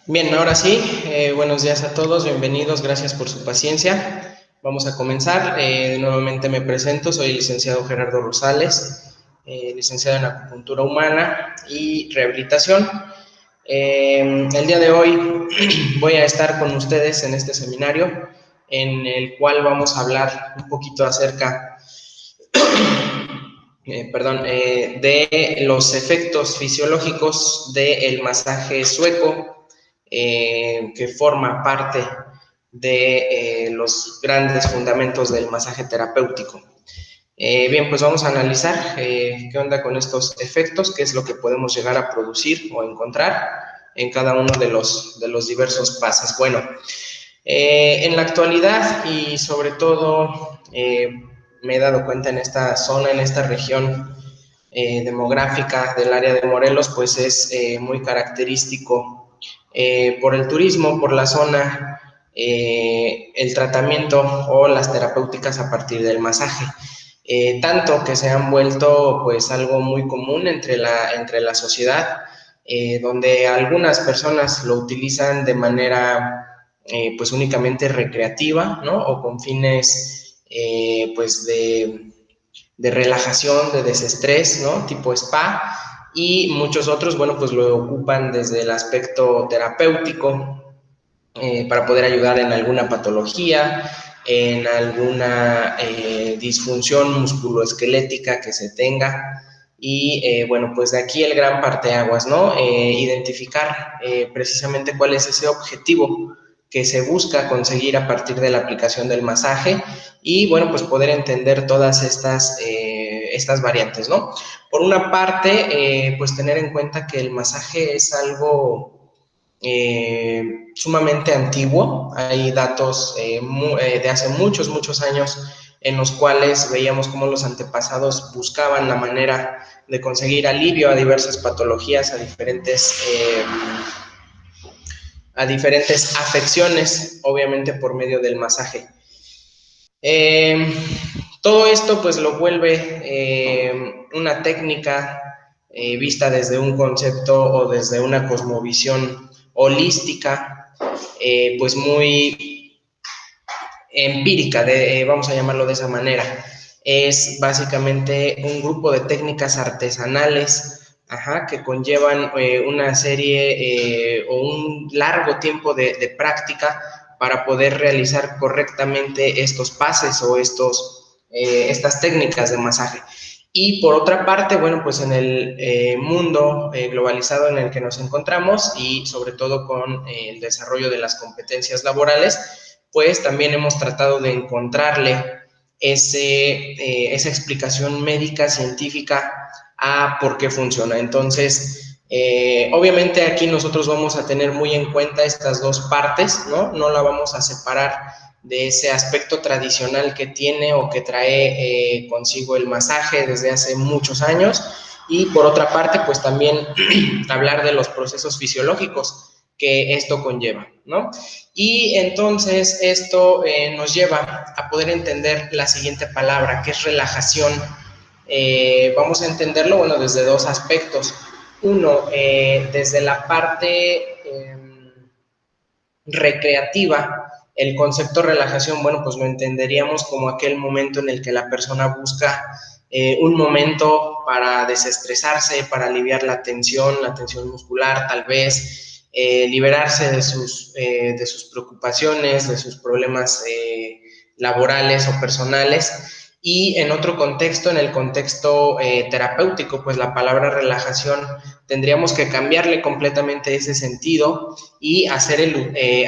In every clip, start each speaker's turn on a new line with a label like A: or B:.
A: Bien, ahora sí, buenos días a todos, bienvenidos, gracias por su paciencia. Vamos a comenzar. Nuevamente me presento, soy el licenciado Gerardo Rosales, licenciado en Acupuntura Humana y Rehabilitación. El día de hoy voy a estar con ustedes en este seminario en el cual vamos a hablar un poquito acerca de los efectos fisiológicos del masaje sueco, que forma parte de los grandes fundamentos del masaje terapéutico. Bien, pues vamos a analizar qué onda con estos efectos, qué es lo que podemos llegar a producir o encontrar en cada uno de los diversos pases. Bueno, en la actualidad y sobre todo me he dado cuenta en esta zona, en esta región demográfica del área de Morelos, pues es muy característico por el turismo, por la zona, el tratamiento o las terapéuticas a partir del masaje. Tanto que se han vuelto pues algo muy común entre la sociedad, donde algunas personas lo utilizan de manera pues únicamente recreativa, ¿no? O con fines pues de relajación, de desestrés, ¿no? Tipo spa, y muchos otros, bueno, pues lo ocupan desde el aspecto terapéutico, para poder ayudar en alguna patología, en alguna disfunción musculoesquelética que se tenga. Y bueno, pues de aquí el gran parteaguas, ¿no? Identificar precisamente cuál es ese objetivo que se busca conseguir a partir de la aplicación del masaje y, bueno, pues poder entender todas estas variantes, ¿no? Por una parte, pues tener en cuenta que el masaje es algo sumamente antiguo. Hay datos de hace muchos años en los cuales veíamos cómo los antepasados buscaban la manera de conseguir alivio a diversas patologías, a diferentes afecciones, obviamente por medio del masaje. Eh, Todo esto pues lo vuelve una técnica vista desde un concepto o desde una cosmovisión holística, pues muy empírica, vamos a llamarlo de esa manera. Es básicamente un grupo de técnicas artesanales, ajá, que conllevan una serie o un largo tiempo de práctica para poder realizar correctamente estos pases o estas técnicas de masaje. Y por otra parte, bueno, pues en el mundo globalizado en el que nos encontramos y sobre todo con el desarrollo de las competencias laborales, pues también hemos tratado de encontrarle esa explicación médica, científica a por qué funciona. Entonces, obviamente aquí nosotros vamos a tener muy en cuenta estas dos partes, ¿no? No la vamos a separar de ese aspecto tradicional que tiene o que trae consigo el masaje desde hace muchos años, y por otra parte, pues también hablar de los procesos fisiológicos que esto conlleva, ¿no? Y entonces esto nos lleva a poder entender la siguiente palabra, que es relajación. Vamos a entenderlo, bueno, desde dos aspectos. Uno, desde la parte recreativa. El concepto relajación, bueno, pues lo entenderíamos como aquel momento en el que la persona busca un momento para desestresarse, para aliviar la tensión muscular, tal vez, liberarse de sus preocupaciones, de sus problemas laborales o personales. Y en otro contexto, en el contexto terapéutico, pues la palabra relajación tendríamos que cambiarle completamente ese sentido y hacer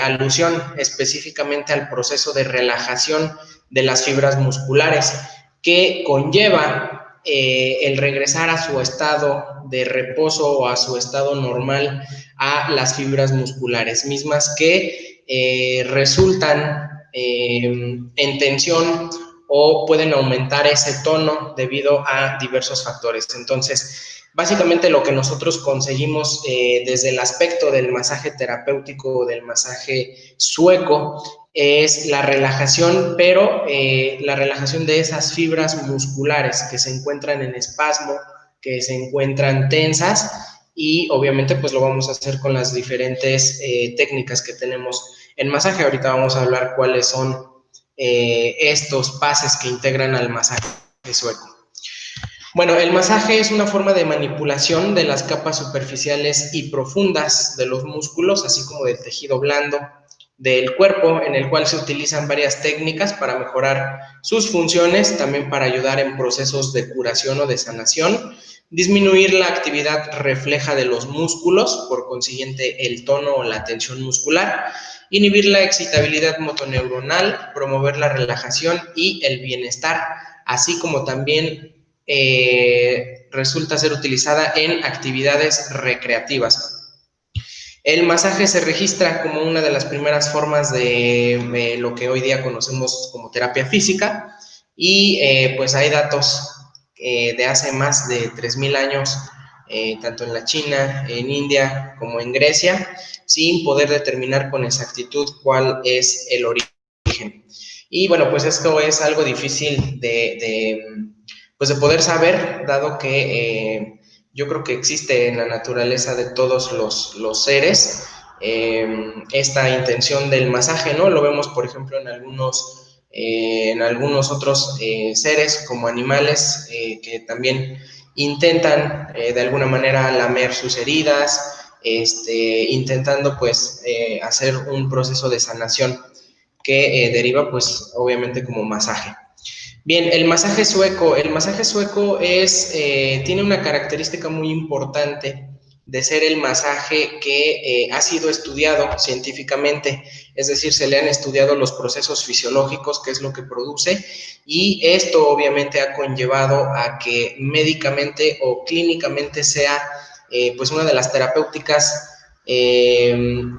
A: alusión específicamente al proceso de relajación de las fibras musculares, que conlleva el regresar a su estado de reposo o a su estado normal a las fibras musculares, mismas que resultan en tensión o pueden aumentar ese tono debido a diversos factores. Entonces, básicamente lo que nosotros conseguimos desde el aspecto del masaje terapéutico o del masaje sueco es la relajación, pero la relajación de esas fibras musculares que se encuentran en espasmo, que se encuentran tensas, y obviamente pues lo vamos a hacer con las diferentes técnicas que tenemos en masaje. Ahorita vamos a hablar cuáles son estos pases que integran al masaje sueco. Bueno, el masaje es una forma de manipulación de las capas superficiales y profundas de los músculos, así como del tejido blando del cuerpo, en el cual se utilizan varias técnicas para mejorar sus funciones, también para ayudar en procesos de curación o de sanación, disminuir la actividad refleja de los músculos, por consiguiente el tono o la tensión muscular, inhibir la excitabilidad motoneuronal, promover la relajación y el bienestar, así como también resulta ser utilizada en actividades recreativas. El masaje se registra como una de las primeras formas de lo que hoy día conocemos como terapia física y pues hay datos de hace más de 3000 años, tanto en la China, en India como en Grecia, sin poder determinar con exactitud cuál es el origen. Y bueno, pues esto es algo difícil pues de poder saber, dado que yo creo que existe en la naturaleza de todos los seres esta intención del masaje, ¿no? Lo vemos, por ejemplo, en algunos otros seres como animales que también intentan de alguna manera lamer sus heridas, intentando pues hacer un proceso de sanación que deriva pues obviamente como masaje. Bien, el masaje sueco. El masaje sueco tiene una característica muy importante de ser el masaje que ha sido estudiado científicamente, es decir, se le han estudiado los procesos fisiológicos, qué es lo que produce, y esto obviamente ha conllevado a que médicamente o clínicamente sea pues una de las terapéuticas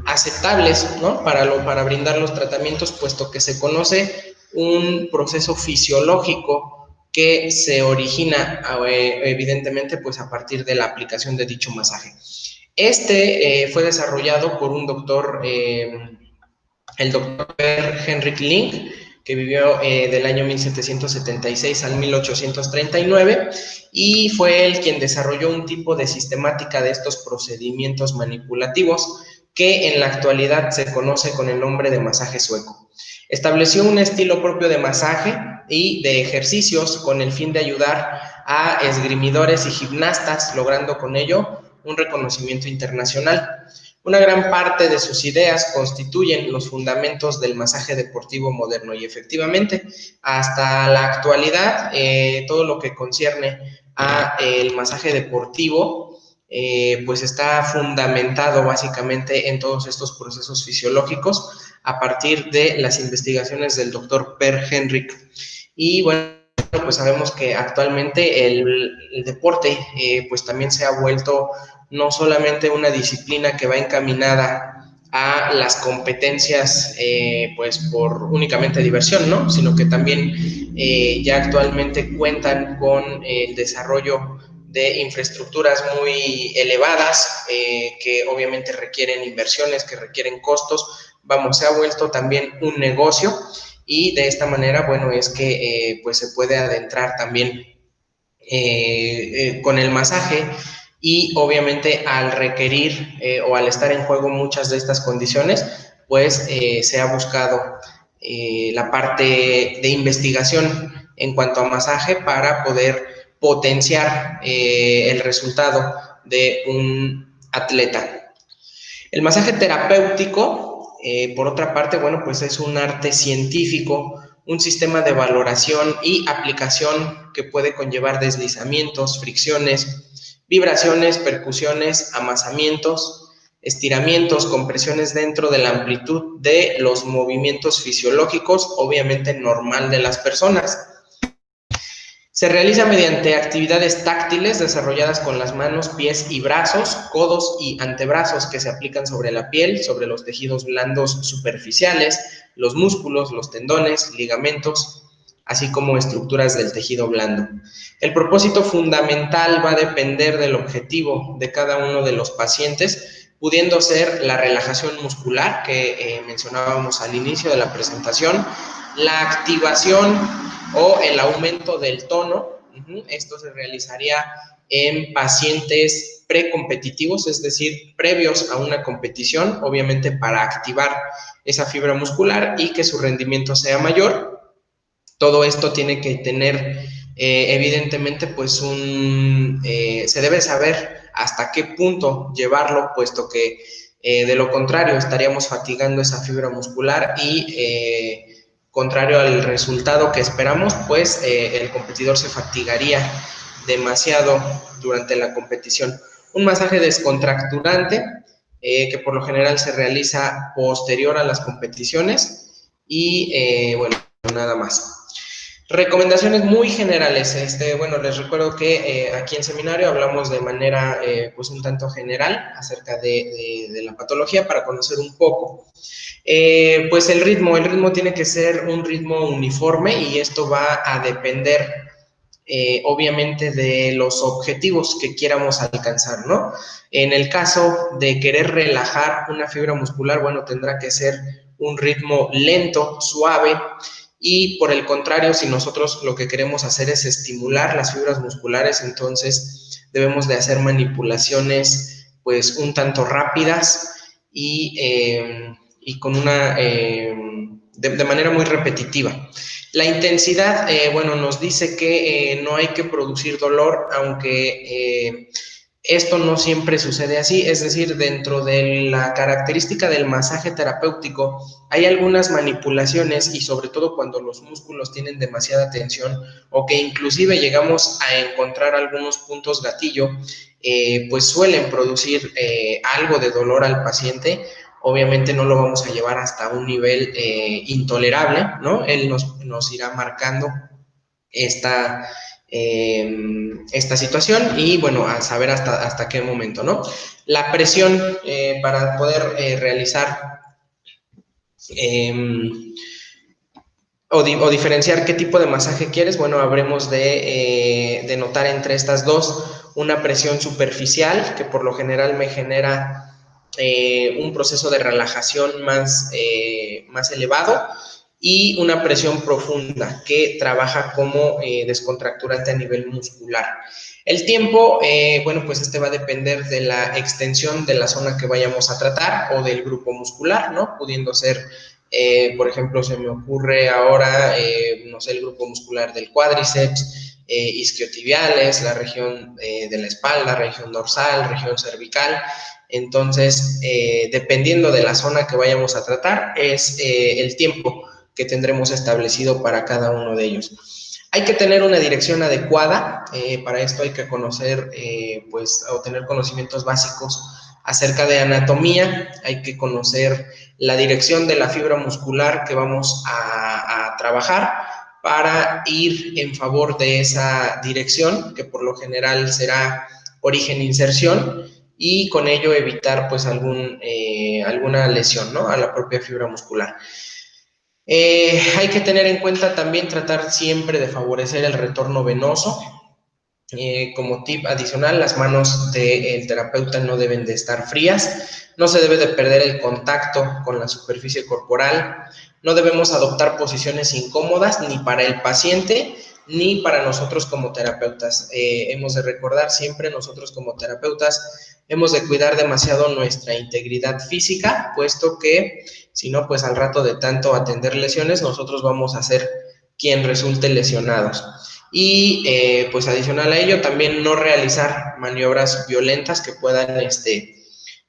A: aceptables, ¿no? Para brindar los tratamientos, puesto que se conoce un proceso fisiológico que se origina evidentemente pues a partir de la aplicación de dicho masaje. Fue desarrollado por un doctor, el doctor Henrik Link, que vivió del año 1776 al 1839 y fue él quien desarrolló un tipo de sistemática de estos procedimientos manipulativos que en la actualidad se conoce con el nombre de masaje sueco. Estableció un estilo propio de masaje y de ejercicios con el fin de ayudar a esgrimidores y gimnastas, logrando con ello un reconocimiento internacional. Una gran parte de sus ideas constituyen los fundamentos del masaje deportivo moderno y efectivamente hasta la actualidad todo lo que concierne a el masaje deportivo pues está fundamentado básicamente en todos estos procesos fisiológicos a partir de las investigaciones del doctor Per Henrik. Y bueno, pues sabemos que actualmente el deporte pues también se ha vuelto no solamente una disciplina que va encaminada a las competencias pues por únicamente diversión, ¿no? Sino que también ya actualmente cuentan con el desarrollo de infraestructuras muy elevadas que obviamente requieren inversiones, que requieren costos. Vamos, se ha vuelto también un negocio y de esta manera, bueno, es que pues se puede adentrar también con el masaje y obviamente al requerir o al estar en juego muchas de estas condiciones, pues se ha buscado la parte de investigación en cuanto a masaje para poder potenciar el resultado de un atleta. El masaje terapéutico, por otra parte, bueno, pues es un arte científico, un sistema de valoración y aplicación que puede conllevar deslizamientos, fricciones, vibraciones, percusiones, amasamientos, estiramientos, compresiones dentro de la amplitud de los movimientos fisiológicos, obviamente normal de las personas. Se realiza mediante actividades táctiles desarrolladas con las manos, pies y brazos, codos y antebrazos que se aplican sobre la piel, sobre los tejidos blandos superficiales, los músculos, los tendones, ligamentos, así como estructuras del tejido blando. El propósito fundamental va a depender del objetivo de cada uno de los pacientes, pudiendo ser la relajación muscular que mencionábamos al inicio de la presentación, la activación o el aumento del tono. Esto se realizaría en pacientes precompetitivos, es decir, previos a una competición, obviamente para activar esa fibra muscular y que su rendimiento sea mayor. Todo esto tiene que tener, evidentemente, pues se debe saber hasta qué punto llevarlo, puesto que de lo contrario estaríamos fatigando esa fibra muscular y contrario al resultado que esperamos, pues el competidor se fatigaría demasiado durante la competición. Un masaje descontracturante, que por lo general se realiza posterior a las competiciones y bueno, nada más. Recomendaciones muy generales. Bueno, les recuerdo que aquí en seminario hablamos de manera pues un tanto general acerca de la patología para conocer un poco. Pues el ritmo tiene que ser un ritmo uniforme y esto va a depender obviamente de los objetivos que quieramos alcanzar, ¿no? En el caso de querer relajar una fibra muscular, bueno, tendrá que ser un ritmo lento, suave, y por el contrario, si nosotros lo que queremos hacer es estimular las fibras musculares, entonces debemos de hacer manipulaciones pues un tanto rápidas y con una de manera muy repetitiva. La intensidad, bueno, nos dice que no hay que producir dolor, aunque esto no siempre sucede así, es decir, dentro de la característica del masaje terapéutico hay algunas manipulaciones y sobre todo cuando los músculos tienen demasiada tensión o que inclusive llegamos a encontrar algunos puntos gatillo, pues suelen producir algo de dolor al paciente. Obviamente no lo vamos a llevar hasta un nivel intolerable, ¿no? Él nos irá marcando esta, esta situación y bueno, a saber hasta qué momento, ¿no? La presión para poder realizar o diferenciar qué tipo de masaje quieres, bueno, habremos de notar entre estas dos una presión superficial que por lo general me genera un proceso de relajación más elevado y una presión profunda que trabaja como descontracturante a nivel muscular. El tiempo, bueno, pues este va a depender de la extensión de la zona que vayamos a tratar o del grupo muscular, ¿no? Pudiendo ser, por ejemplo, se me ocurre ahora, no sé, el grupo muscular del cuádriceps, isquiotibiales, la región de la espalda, región dorsal, región cervical. Entonces, dependiendo de la zona que vayamos a tratar, es el tiempo que tendremos establecido para cada uno de ellos. Hay que tener una dirección adecuada, para esto hay que conocer, pues, o tener conocimientos básicos acerca de anatomía, hay que conocer la dirección de la fibra muscular que vamos a trabajar para ir en favor de esa dirección, que por lo general será origen-inserción, y con ello evitar pues alguna lesión, ¿no?, a la propia fibra muscular. Hay que tener en cuenta también tratar siempre de favorecer el retorno venoso. Como tip adicional, las manos del terapeuta no deben de estar frías, no se debe de perder el contacto con la superficie corporal, no debemos adoptar posiciones incómodas ni para el paciente ni para nosotros como terapeutas. Hemos de recordar siempre, nosotros como terapeutas hemos de cuidar demasiado nuestra integridad física, puesto que si no, pues al rato de tanto atender lesiones, nosotros vamos a ser quien resulte lesionados. Y pues adicional a ello, también no realizar maniobras violentas que puedan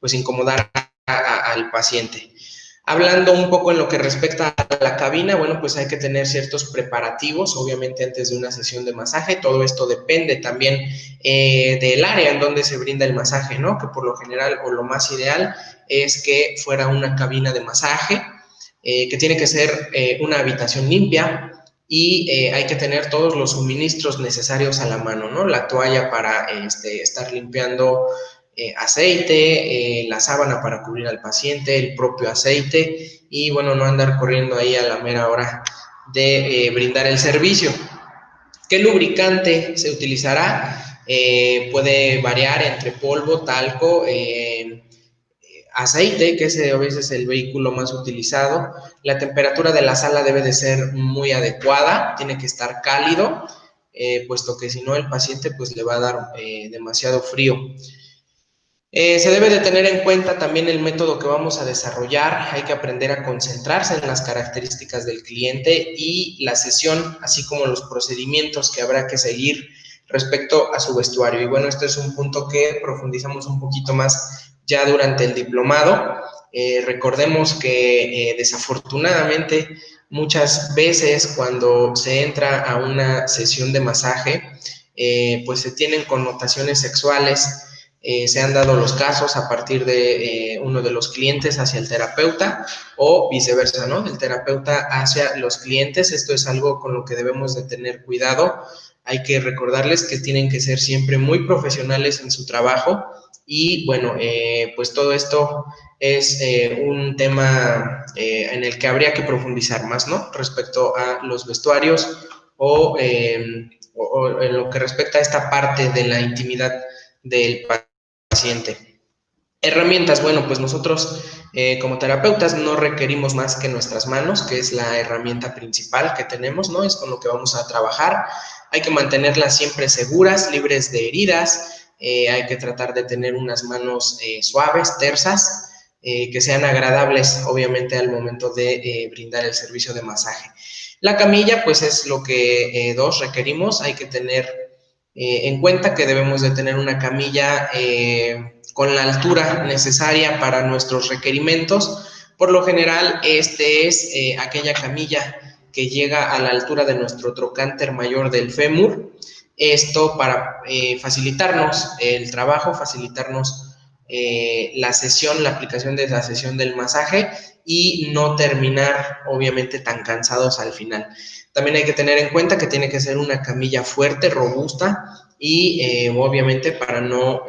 A: pues incomodar al paciente. Hablando un poco en lo que respecta a la cabina, bueno, pues hay que tener ciertos preparativos, obviamente antes de una sesión de masaje. Todo esto depende también del área en donde se brinda el masaje, ¿no? Que por lo general o lo más ideal es que fuera una cabina de masaje, que tiene que ser una habitación limpia, y hay que tener todos los suministros necesarios a la mano, ¿no? La toalla para estar limpiando aceite, la sábana para cubrir al paciente, el propio aceite y, bueno, no andar corriendo ahí a la mera hora de brindar el servicio. ¿Qué lubricante se utilizará? Puede variar entre polvo, talco, aceite, que es a veces el vehículo más utilizado. La temperatura de la sala debe de ser muy adecuada, tiene que estar cálido puesto que si no el paciente pues le va a dar demasiado frío. Se debe de tener en cuenta también el método que vamos a desarrollar. Hay que aprender a concentrarse en las características del cliente y la sesión, así como los procedimientos que habrá que seguir respecto a su vestuario. Y bueno, este es un punto que profundizamos un poquito más ya durante el diplomado. Recordemos que desafortunadamente muchas veces cuando se entra a una sesión de masaje, pues se tienen connotaciones sexuales. Se han dado los casos a partir de uno de los clientes hacia el terapeuta o viceversa, ¿no? Del terapeuta hacia los clientes. Esto es algo con lo que debemos de tener cuidado. Hay que recordarles que tienen que ser siempre muy profesionales en su trabajo y bueno, pues todo esto es un tema en el que habría que profundizar más, ¿no? Respecto a los vestuarios o en lo que respecta a esta parte de la intimidad del paciente. Herramientas, bueno, pues nosotros como terapeutas no requerimos más que nuestras manos, que es la herramienta principal que tenemos, ¿no? Es con lo que vamos a trabajar. Hay que mantenerlas siempre seguras, libres de heridas. Hay que tratar de tener unas manos suaves, tersas, que sean agradables, obviamente, al momento de brindar el servicio de masaje. La camilla, pues es lo que requerimos. Hay que tener en cuenta que debemos de tener una camilla con la altura necesaria para nuestros requerimientos. Por lo general, este es aquella camilla que llega a la altura de nuestro trocánter mayor del fémur. Esto para facilitarnos el trabajo, facilitarnos la sesión, la aplicación de la sesión del masaje y no terminar, obviamente, tan cansados al final. También hay que tener en cuenta que tiene que ser una camilla fuerte, robusta y obviamente para no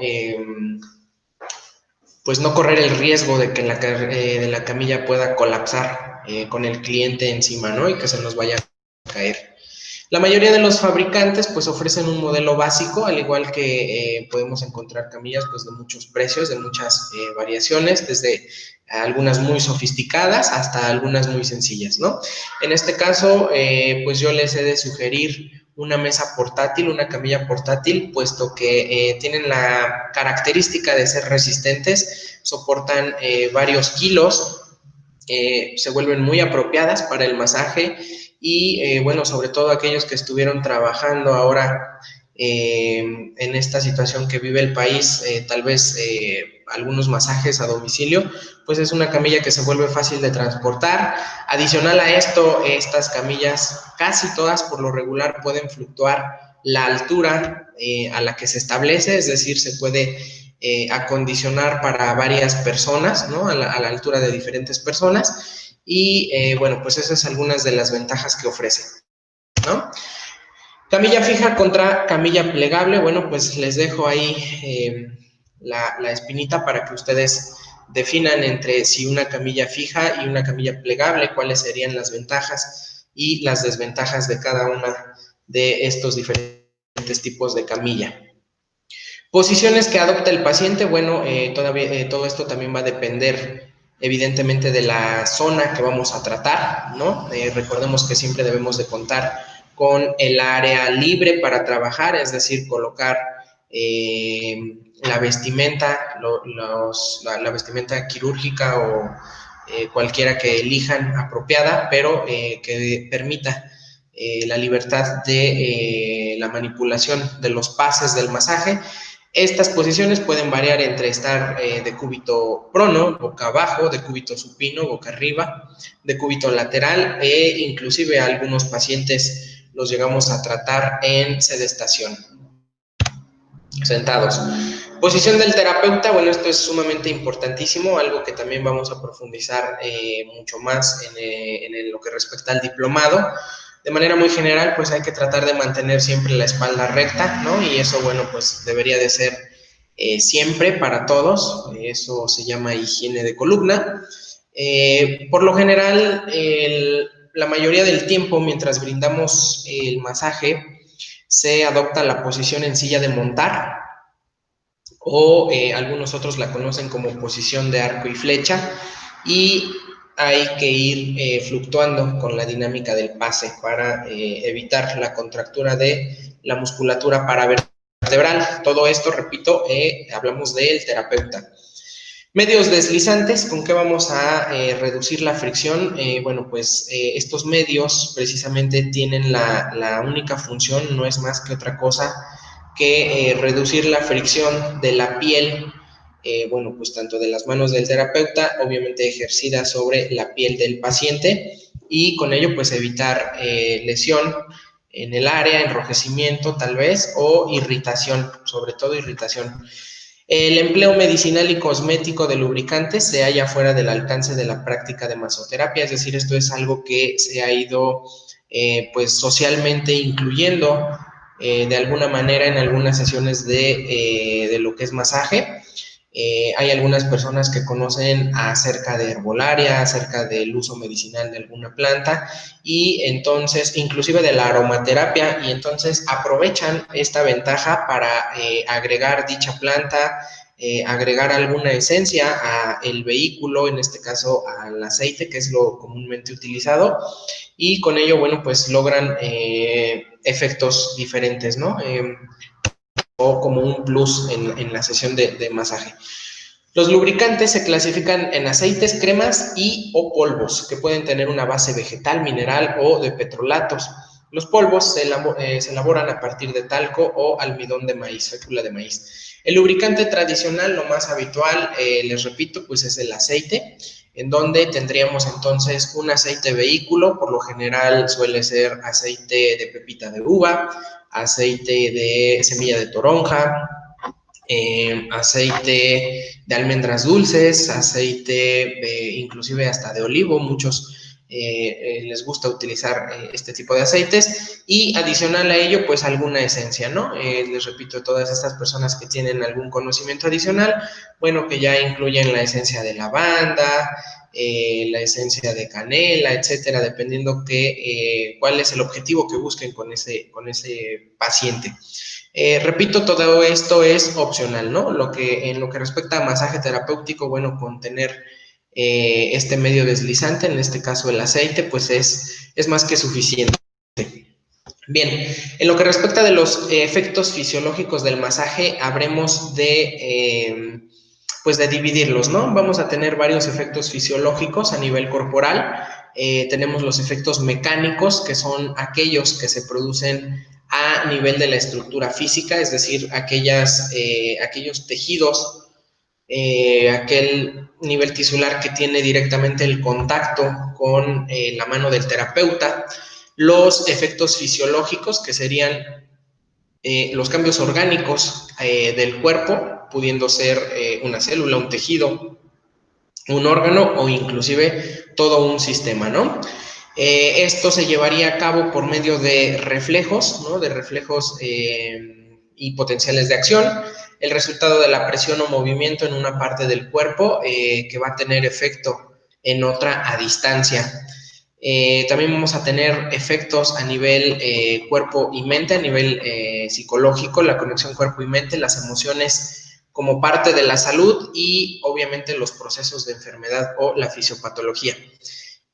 A: pues no correr el riesgo de que la camilla pueda colapsar con el cliente encima, ¿no? Y que se nos vaya a caer. La mayoría de los fabricantes pues ofrecen un modelo básico, al igual que podemos encontrar camillas pues de muchos precios, de muchas variaciones, desde algunas muy sofisticadas hasta algunas muy sencillas, ¿no? En este caso, pues yo les he de sugerir una mesa portátil, una camilla portátil, puesto que tienen la característica de ser resistentes, soportan varios kilos, se vuelven muy apropiadas para el masaje y bueno, sobre todo aquellos que estuvieron trabajando ahora en esta situación que vive el país, tal vez algunos masajes a domicilio, pues es una camilla que se vuelve fácil de transportar. Adicional a esto, estas camillas casi todas por lo regular pueden fluctuar la altura a la que se establece, es decir, se puede acondicionar para varias personas, ¿no? A la altura de diferentes personas y bueno, pues esas son algunas de las ventajas que ofrece, ¿no? Camilla fija contra camilla plegable, bueno, pues les dejo ahí la espinita para que ustedes definan entre si una camilla fija y una camilla plegable, cuáles serían las ventajas y las desventajas de cada una de estos diferentes tipos de camilla. Posiciones que adopta el paciente, bueno, todo esto también va a depender evidentemente de la zona que vamos a tratar, ¿no? Recordemos que siempre debemos de contar con el área libre para trabajar, es decir, colocar la vestimenta, la vestimenta quirúrgica o cualquiera que elijan apropiada, pero que permita la libertad de la manipulación de los pases del masaje. Estas posiciones pueden variar entre estar de cúbito prono, boca abajo, de cúbito supino, boca arriba, de cúbito lateral e inclusive a algunos pacientes los llegamos a tratar en sedestación, sentados. Posición del terapeuta, bueno, esto es sumamente importantísimo, algo que también vamos a profundizar mucho más en lo que respecta al diplomado. De manera muy general, pues hay que tratar de mantener siempre la espalda recta, ¿no? Y eso, bueno, pues debería de ser siempre para todos. Eso se llama higiene de columna. Por lo general, la mayoría del tiempo, mientras brindamos el masaje, se adopta la posición en silla de montar o algunos otros la conocen como posición de arco y flecha y hay que ir fluctuando con la dinámica del pase para evitar la contractura de la musculatura paravertebral. Todo esto, repito, hablamos del terapeuta. Medios deslizantes, ¿con qué vamos a reducir la fricción? Bueno, pues estos medios precisamente tienen la única función, no es más que otra cosa que reducir la fricción de la piel, bueno, pues tanto de las manos del terapeuta, obviamente ejercida sobre la piel del paciente, y con ello pues evitar lesión en el área, enrojecimiento tal vez, o irritación, sobre todo irritación. El empleo medicinal y cosmético de lubricantes se halla fuera del alcance de la práctica de masoterapia, es decir, esto es algo que se ha ido pues socialmente incluyendo de alguna manera en algunas sesiones de lo que es masaje. Hay algunas personas que conocen acerca de herbolaria, acerca del uso medicinal de alguna planta y entonces, inclusive de la aromaterapia, y entonces aprovechan esta ventaja para agregar dicha planta, agregar alguna esencia al vehículo, en este caso al aceite, que es lo comúnmente utilizado, y con ello, bueno, pues logran efectos diferentes, ¿no? O como un plus en la sesión de masaje. Los lubricantes se clasifican en aceites, cremas y o polvos, que pueden tener una base vegetal, mineral o de petrolatos. Los polvos se elaboran a partir de talco o almidón de maíz, fécula de maíz. El lubricante tradicional, lo más habitual, les repito, pues es el aceite, en donde tendríamos entonces un aceite vehículo, por lo general suele ser aceite de pepita de uva, aceite de semilla de toronja, aceite de almendras dulces, aceite inclusive hasta de olivo, muchos les gusta utilizar este tipo de aceites, y adicional a ello pues alguna esencia, ¿no? Les repito, todas estas personas que tienen algún conocimiento adicional, bueno, que ya incluyen la esencia de lavanda, la esencia de canela, etcétera, dependiendo cuál es el objetivo que busquen con ese paciente. Repito, todo esto es opcional, ¿no? En lo que respecta a masaje terapéutico, bueno, con tener este medio deslizante, en este caso el aceite, pues es más que suficiente. Bien, en lo que respecta de los efectos fisiológicos del masaje, habremos pues de dividirlos, ¿no? Vamos a tener varios efectos fisiológicos a nivel corporal. Tenemos los efectos mecánicos, que son aquellos que se producen a nivel de la estructura física, es decir, aquellos tejidos, aquel nivel tisular que tiene directamente el contacto con la mano del terapeuta. Los efectos fisiológicos, que serían los cambios orgánicos del cuerpo, pudiendo ser una célula, un tejido, un órgano o inclusive todo un sistema, ¿no? Esto se llevaría a cabo por medio de reflejos, ¿no? De reflejos y potenciales de acción. El resultado de la presión o movimiento en una parte del cuerpo que va a tener efecto en otra a distancia. También vamos a tener efectos a nivel cuerpo y mente, a nivel psicológico, la conexión cuerpo y mente, las emociones como parte de la salud y obviamente los procesos de enfermedad o la fisiopatología.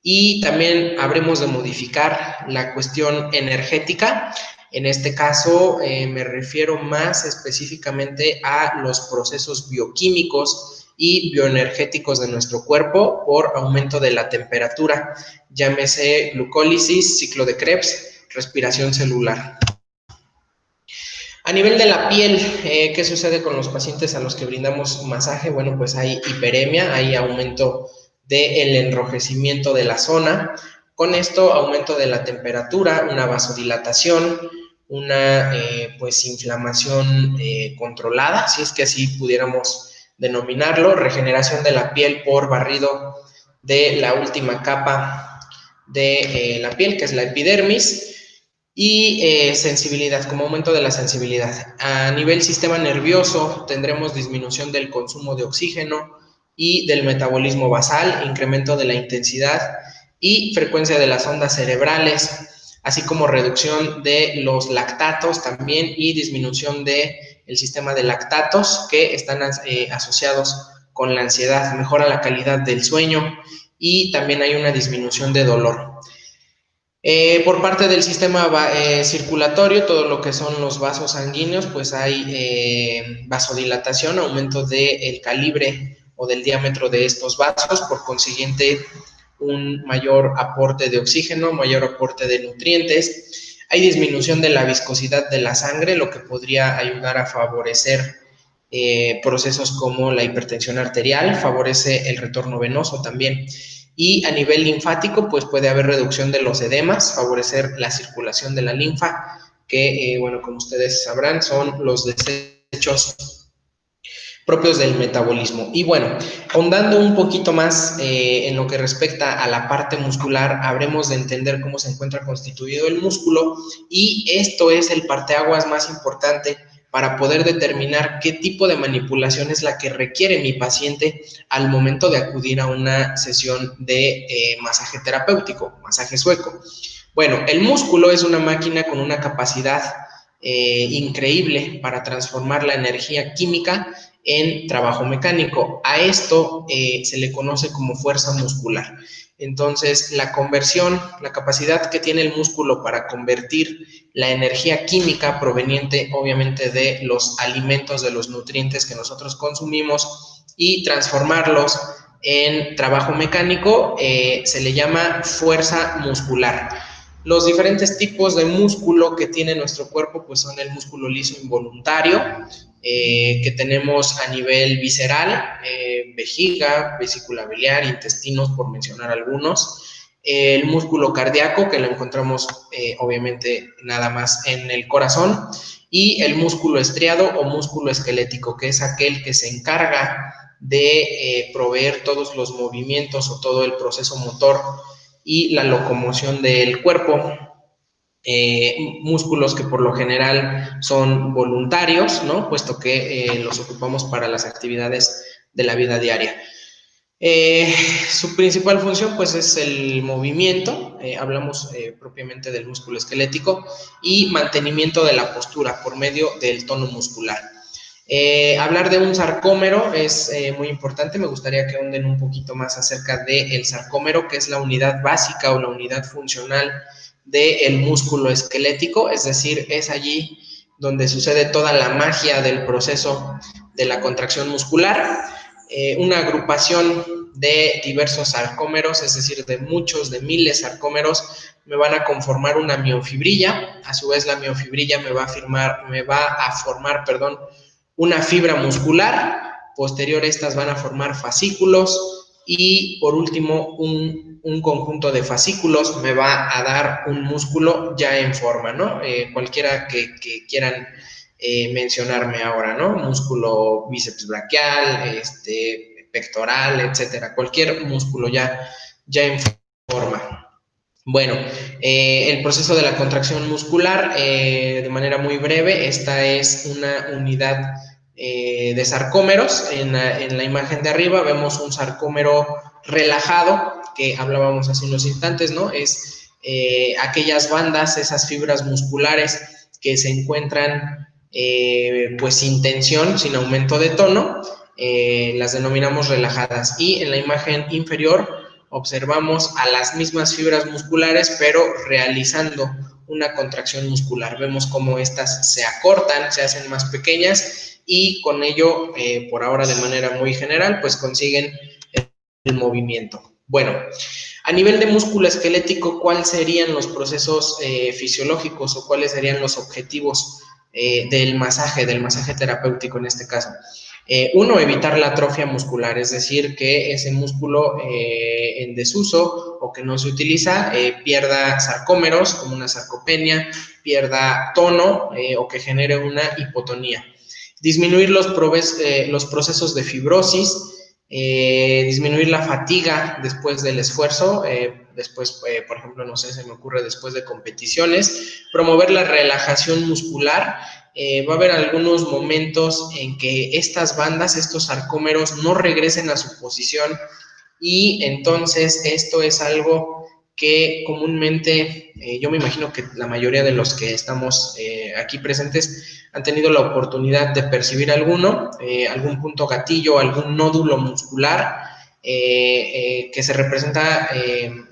A: Y también habremos de modificar la cuestión energética. En este caso me refiero más específicamente a los procesos bioquímicos y bioenergéticos de nuestro cuerpo por aumento de la temperatura, llámese glucólisis, ciclo de Krebs, respiración celular. A nivel de la piel, ¿qué sucede con los pacientes a los que brindamos masaje? Bueno, pues hay hiperemia, hay aumento del enrojecimiento de la zona. Con esto, aumento de la temperatura, una vasodilatación, una pues inflamación controlada, si es que así pudiéramos denominarlo, regeneración de la piel por barrido de la última capa de la piel, que es la epidermis, y sensibilidad, como aumento de la sensibilidad. A nivel sistema nervioso tendremos disminución del consumo de oxígeno y del metabolismo basal, incremento de la intensidad y frecuencia de las ondas cerebrales, así como reducción de los lactatos también y disminución del sistema de lactatos que están asociados con la ansiedad, mejora la calidad del sueño y también hay una disminución de dolor. Por parte del sistema circulatorio, todo lo que son los vasos sanguíneos, pues hay vasodilatación, aumento del calibre o del diámetro de estos vasos, por consiguiente un mayor aporte de oxígeno, mayor aporte de nutrientes. Hay disminución de la viscosidad de la sangre, lo que podría ayudar a favorecer procesos como la hipertensión arterial, favorece el retorno venoso también. Y a nivel linfático, pues puede haber reducción de los edemas, favorecer la circulación de la linfa, que, bueno, como ustedes sabrán, son los desechos propios del metabolismo. Y bueno, ahondando un poquito más en lo que respecta a la parte muscular, habremos de entender cómo se encuentra constituido el músculo, y esto es el parteaguas más importante para poder determinar qué tipo de manipulación es la que requiere mi paciente al momento de acudir a una sesión de masaje terapéutico, masaje sueco. Bueno, el músculo es una máquina con una capacidad increíble para transformar la energía química en trabajo mecánico. A esto se le conoce como fuerza muscular. Entonces, la conversión, la capacidad que tiene el músculo para convertir la energía química proveniente obviamente de los alimentos, de los nutrientes que nosotros consumimos, y transformarlos en trabajo mecánico, se le llama fuerza muscular. Los diferentes tipos de músculo que tiene nuestro cuerpo, pues son el músculo liso involuntario, que tenemos a nivel visceral, vejiga, vesícula biliar, intestinos, por mencionar algunos. El músculo cardíaco, que lo encontramos obviamente nada más en el corazón, y el músculo estriado o músculo esquelético, que es aquel que se encarga de proveer todos los movimientos o todo el proceso motor y la locomoción del cuerpo. Músculos que por lo general son voluntarios, ¿no? Puesto que los ocupamos para las actividades de la vida diaria. Su principal función, pues, es el movimiento, hablamos propiamente del músculo esquelético, y mantenimiento de la postura por medio del tono muscular. Hablar de un sarcómero es muy importante. Me gustaría que ahonden un poquito más acerca del sarcómero, que es la unidad básica o la unidad funcional del músculo esquelético, es decir, es allí donde sucede toda la magia del proceso de la contracción muscular. Una agrupación de diversos sarcómeros, es decir, de muchos, de miles de sarcómeros, me van a conformar una miofibrilla. A su vez, la miofibrilla me va a formar, una fibra muscular. Posterior, estas van a formar fascículos, y por último un conjunto de fascículos me va a dar un músculo ya en forma, ¿no? Cualquiera que quieran mencionarme ahora, ¿no? Músculo bíceps braquial, pectoral, etcétera. Cualquier músculo ya en forma. Bueno, el proceso de la contracción muscular, de manera muy breve, esta es una unidad de sarcómeros. En la imagen de arriba vemos un sarcómero relajado, que hablábamos hace unos instantes, ¿no? Es aquellas bandas, esas fibras musculares que se encuentran pues sin tensión, sin aumento de tono, las denominamos relajadas. Y en la imagen inferior observamos a las mismas fibras musculares, pero realizando una contracción muscular. Vemos cómo estas se acortan, se hacen más pequeñas, y con ello, por ahora de manera muy general, pues consiguen el movimiento. Bueno, a nivel de músculo esquelético, ¿cuáles serían los procesos fisiológicos o cuáles serían los objetivos del masaje terapéutico en este caso? Uno, evitar la atrofia muscular, es decir, que ese músculo en desuso o que no se utiliza pierda sarcómeros, como una sarcopenia, pierda tono o que genere una hipotonía. Disminuir los procesos de fibrosis, disminuir la fatiga después del esfuerzo, por ejemplo, no sé, se me ocurre después de competiciones, promover la relajación muscular. Va a haber algunos momentos en que estas bandas, estos sarcómeros, no regresen a su posición, y entonces esto es algo que comúnmente, yo me imagino que la mayoría de los que estamos aquí presentes han tenido la oportunidad de percibir algún punto gatillo, algún nódulo muscular que se representa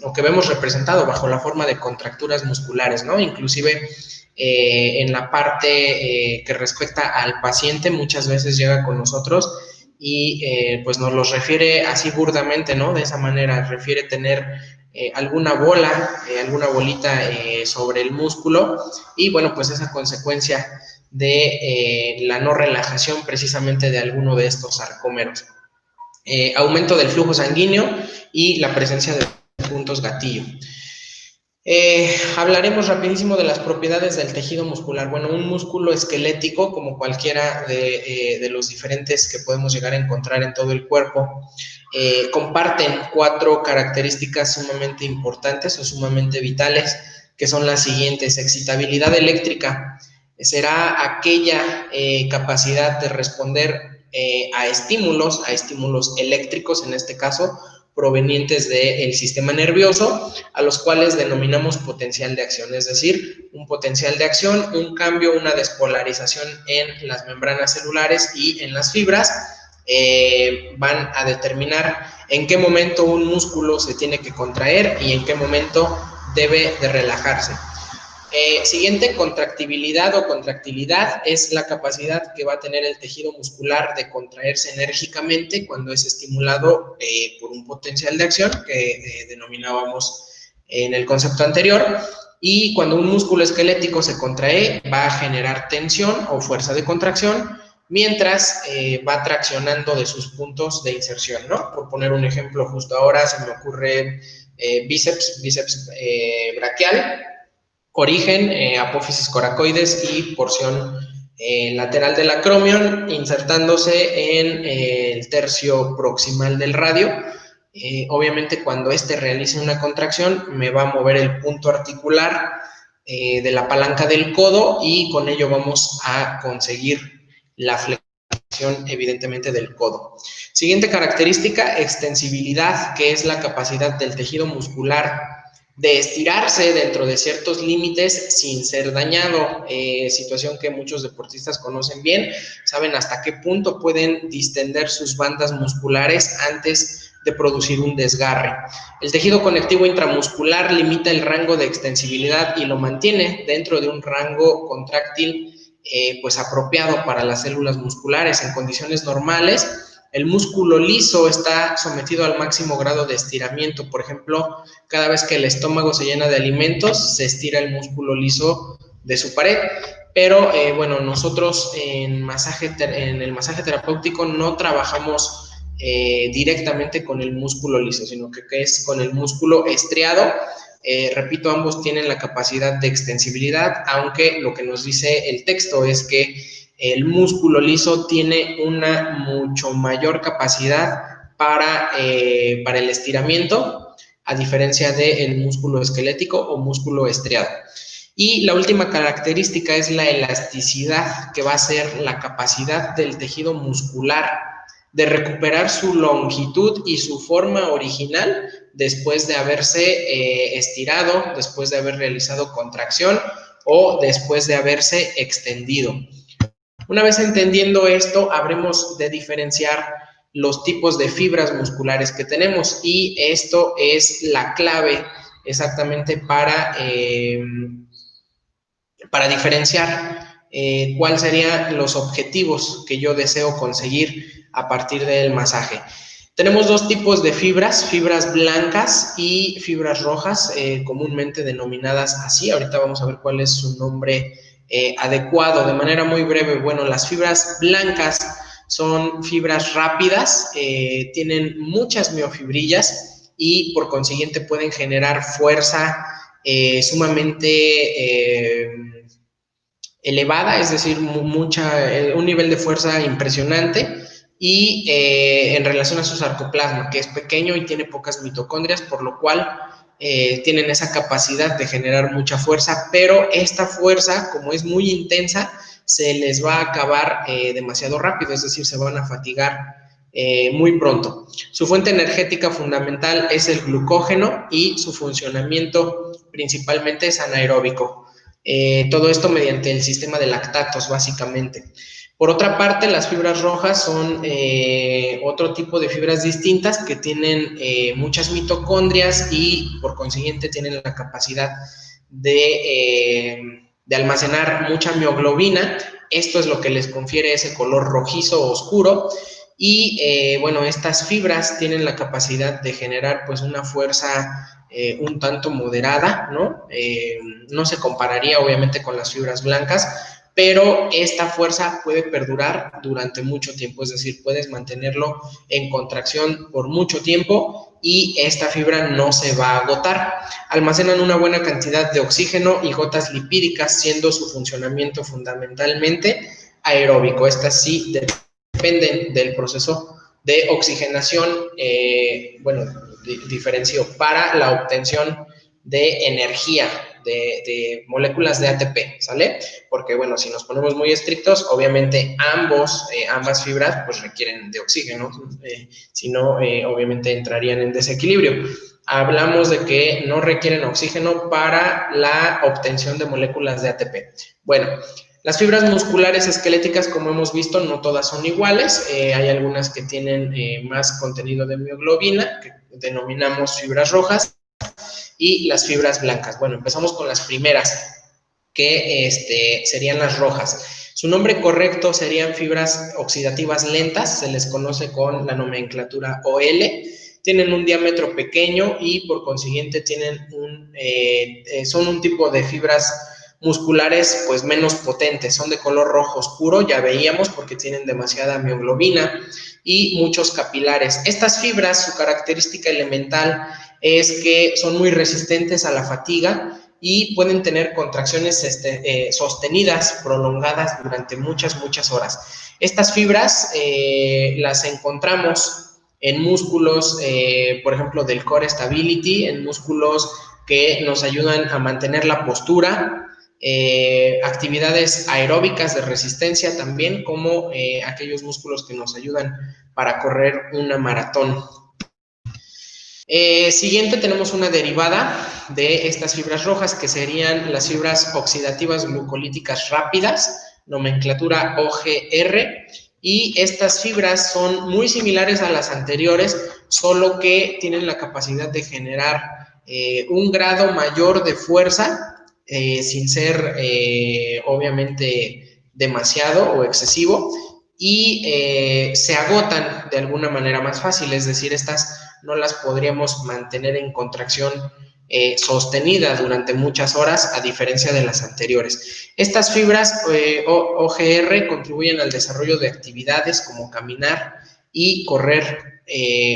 A: o que vemos representado bajo la forma de contracturas musculares, ¿no? Inclusive en la parte que respecta al paciente muchas veces llega con nosotros y pues nos los refiere así burdamente, ¿no? De esa manera, refiere tener alguna bola, alguna bolita sobre el músculo y bueno, pues esa consecuencia de la no relajación precisamente de alguno de estos sarcómeros. Aumento del flujo sanguíneo y la presencia de puntos gatillo. Hablaremos rapidísimo de las propiedades del tejido muscular. Bueno, un músculo esquelético, como cualquiera de los diferentes que podemos llegar a encontrar en todo el cuerpo, comparten 4 características sumamente importantes o sumamente vitales, que son las siguientes. Excitabilidad eléctrica será aquella capacidad de responder a estímulos eléctricos, en este caso, provenientes del sistema nervioso, a los cuales denominamos potencial de acción, es decir, un potencial de acción, un cambio, una despolarización en las membranas celulares y en las fibras, van a determinar en qué momento un músculo se tiene que contraer y en qué momento debe de relajarse. Siguiente, contractibilidad o contractilidad es la capacidad que va a tener el tejido muscular de contraerse enérgicamente cuando es estimulado por un potencial de acción que denominábamos en el concepto anterior, y cuando un músculo esquelético se contrae va a generar tensión o fuerza de contracción mientras va traccionando de sus puntos de inserción, ¿no? Por poner un ejemplo, justo ahora se me ocurre bíceps braquial, origen, apófisis coracoides y porción lateral del acromion, insertándose en el tercio proximal del radio. Obviamente, cuando éste realice una contracción, me va a mover el punto articular de la palanca del codo y con ello vamos a conseguir la flexión, evidentemente, del codo. Siguiente característica, extensibilidad, que es la capacidad del tejido muscular de estirarse dentro de ciertos límites sin ser dañado, situación que muchos deportistas conocen bien, saben hasta qué punto pueden distender sus bandas musculares antes de producir un desgarre. El tejido conectivo intramuscular limita el rango de extensibilidad y lo mantiene dentro de un rango contráctil pues apropiado para las células musculares. En condiciones normales, el músculo liso está sometido al máximo grado de estiramiento. Por ejemplo, cada vez que el estómago se llena de alimentos, se estira el músculo liso de su pared. Pero bueno, nosotros en el masaje terapéutico no trabajamos directamente con el músculo liso, sino que es con el músculo estriado. Repito, ambos tienen la capacidad de extensibilidad, aunque lo que nos dice el texto es que el músculo liso tiene una mucho mayor capacidad para el estiramiento, a diferencia del músculo esquelético o músculo estriado. Y la última característica es la elasticidad, que va a ser la capacidad del tejido muscular de recuperar su longitud y su forma original después de haberse estirado, después de haber realizado contracción o después de haberse extendido. Una vez entendiendo esto, habremos de diferenciar los tipos de fibras musculares que tenemos, y esto es la clave exactamente para diferenciar cuáles serían los objetivos que yo deseo conseguir a partir del masaje. Tenemos 2 tipos de fibras blancas y fibras rojas, comúnmente denominadas así. Ahorita vamos a ver cuál es su nombre adecuado. De manera muy breve, bueno, las fibras blancas son fibras rápidas, tienen muchas miofibrillas y por consiguiente pueden generar fuerza sumamente elevada, es decir, un nivel de fuerza impresionante, y en relación a su sarcoplasma, que es pequeño y tiene pocas mitocondrias, por lo cual tienen esa capacidad de generar mucha fuerza, pero esta fuerza, como es muy intensa, se les va a acabar demasiado rápido, es decir, se van a fatigar muy pronto. Su fuente energética fundamental es el glucógeno y su funcionamiento principalmente es anaeróbico. Todo esto mediante el sistema de lactatos, básicamente. Por otra parte, las fibras rojas son otro tipo de fibras distintas que tienen muchas mitocondrias y por consiguiente tienen la capacidad de almacenar mucha mioglobina. Esto es lo que les confiere ese color rojizo oscuro. Y bueno, estas fibras tienen la capacidad de generar pues una fuerza un tanto moderada, ¿no? No se compararía obviamente con las fibras blancas, pero esta fuerza puede perdurar durante mucho tiempo, es decir, puedes mantenerlo en contracción por mucho tiempo y esta fibra no se va a agotar. Almacenan una buena cantidad de oxígeno y gotas lipídicas, siendo su funcionamiento fundamentalmente aeróbico. Estas sí dependen del proceso de oxigenación, bueno, diferencio, para la obtención de energía, de moléculas de ATP, ¿sale? Porque, bueno, si nos ponemos muy estrictos, obviamente ambas fibras, pues requieren de oxígeno, si no, obviamente entrarían en desequilibrio. Hablamos de que no requieren oxígeno para la obtención de moléculas de ATP. Bueno, las fibras musculares esqueléticas, como hemos visto, no todas son iguales. Hay algunas que tienen más contenido de mioglobina, que denominamos fibras rojas, y las fibras blancas. Bueno, empezamos con las primeras, que serían las rojas. Su nombre correcto serían fibras oxidativas lentas, se les conoce con la nomenclatura OL. Tienen un diámetro pequeño y por consiguiente son un tipo de fibras musculares pues menos potentes, son de color rojo oscuro, ya veíamos, porque tienen demasiada mioglobina y muchos capilares. Estas fibras, su característica elemental es que son muy resistentes a la fatiga y pueden tener contracciones sostenidas, prolongadas durante muchas horas. Estas fibras las encontramos en músculos, por ejemplo, del core stability, en músculos que nos ayudan a mantener la postura, actividades aeróbicas de resistencia también, como aquellos músculos que nos ayudan para correr una maratón. Siguiente tenemos una derivada de estas fibras rojas, que serían las fibras oxidativas glucolíticas rápidas, nomenclatura OGR, y estas fibras son muy similares a las anteriores, solo que tienen la capacidad de generar un grado mayor de fuerza, sin ser obviamente demasiado o excesivo, y se agotan de alguna manera más fácil, es decir, estas no las podríamos mantener en contracción sostenida durante muchas horas, a diferencia de las anteriores. Estas fibras OGR contribuyen al desarrollo de actividades como caminar y correr,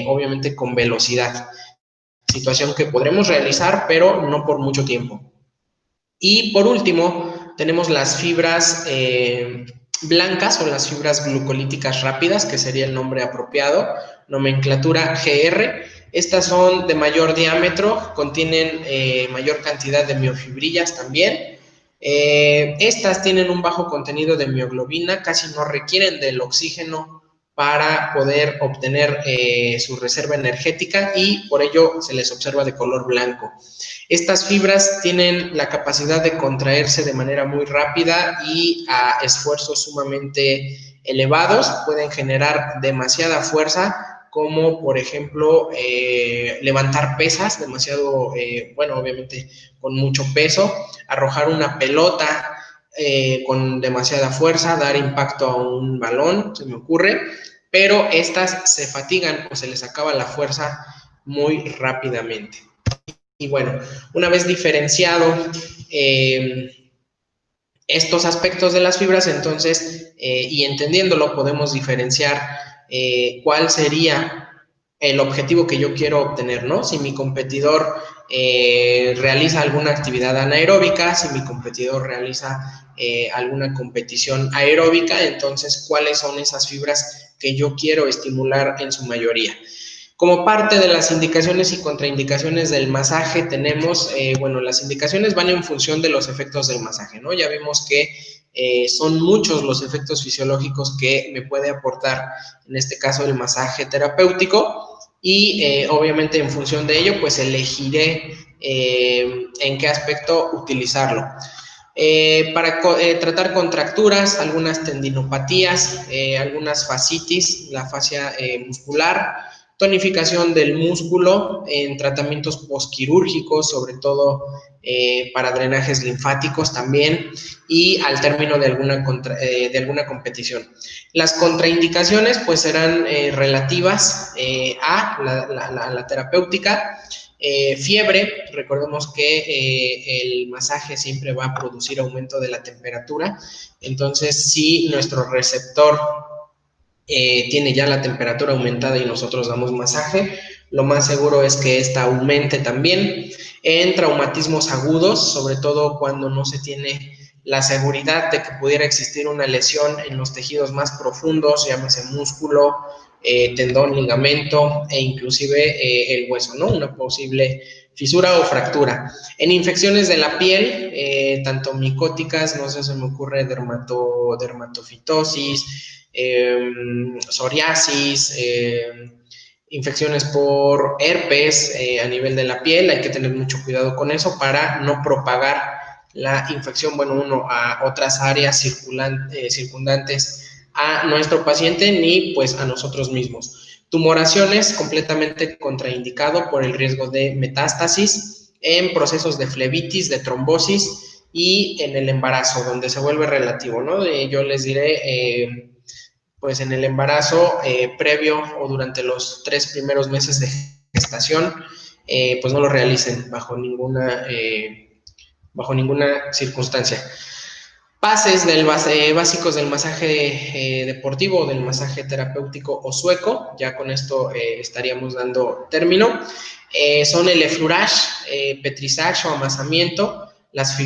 A: obviamente con velocidad, situación que podremos realizar, pero no por mucho tiempo. Y por último, tenemos las fibras blancas o las fibras glucolíticas rápidas, que sería el nombre apropiado, nomenclatura GR. Estas son de mayor diámetro, contienen mayor cantidad de miofibrillas también. Estas tienen un bajo contenido de mioglobina, casi no requieren del oxígeno para poder obtener su reserva energética y por ello se les observa de color blanco. Estas fibras tienen la capacidad de contraerse de manera muy rápida y a esfuerzos sumamente elevados. Pueden generar demasiada fuerza, como por ejemplo levantar pesas demasiado, bueno, obviamente con mucho peso, arrojar una pelota con demasiada fuerza, dar impacto a un balón, se me ocurre, pero estas se fatigan o se les acaba la fuerza muy rápidamente. Y bueno, una vez diferenciado estos aspectos de las fibras, entonces, y entendiéndolo, podemos diferenciar cuál sería el objetivo que yo quiero obtener, ¿no? Si mi competidor realiza alguna actividad anaeróbica, si mi competidor realiza alguna competición aeróbica, entonces, ¿cuáles son esas fibras que yo quiero estimular en su mayoría? Como parte de las indicaciones y contraindicaciones del masaje tenemos, bueno, las indicaciones van en función de los efectos del masaje, ¿no? Ya vimos que son muchos los efectos fisiológicos que me puede aportar, en este caso, el masaje terapéutico, y obviamente en función de ello, pues elegiré en qué aspecto utilizarlo. para tratar contracturas, algunas tendinopatías, algunas fascitis, la fascia muscular, tonificación del músculo en tratamientos posquirúrgicos, sobre todo para drenajes linfáticos también, y al término de alguna competición. Las contraindicaciones pues serán relativas a la terapéutica. Fiebre, recordemos que el masaje siempre va a producir aumento de la temperatura, entonces si nuestro receptor tiene ya la temperatura aumentada y nosotros damos masaje, lo más seguro es que esta aumente también. En traumatismos agudos, sobre todo cuando no se tiene la seguridad de que pudiera existir una lesión en los tejidos más profundos, llámese músculo, tendón, ligamento e inclusive el hueso, ¿no? Una posible fisura o fractura. En infecciones de la piel, tanto micóticas, no sé, se me ocurre dermatofitosis, psoriasis, infecciones por herpes a nivel de la piel, hay que tener mucho cuidado con eso para no propagar la infección, bueno, a otras áreas circundantes a nuestro paciente ni pues a nosotros mismos. Tumoraciones completamente contraindicado por el riesgo de metástasis en procesos de flebitis, de trombosis y en el embarazo, donde se vuelve relativo, ¿no? Yo les diré, pues en el embarazo previo o durante los 3 primeros meses de gestación, pues no lo realicen bajo ninguna circunstancia. Bases básicos del masaje deportivo, del masaje terapéutico o sueco, ya con esto estaríamos dando término. Son el effleurage, petrissage o amasamiento, las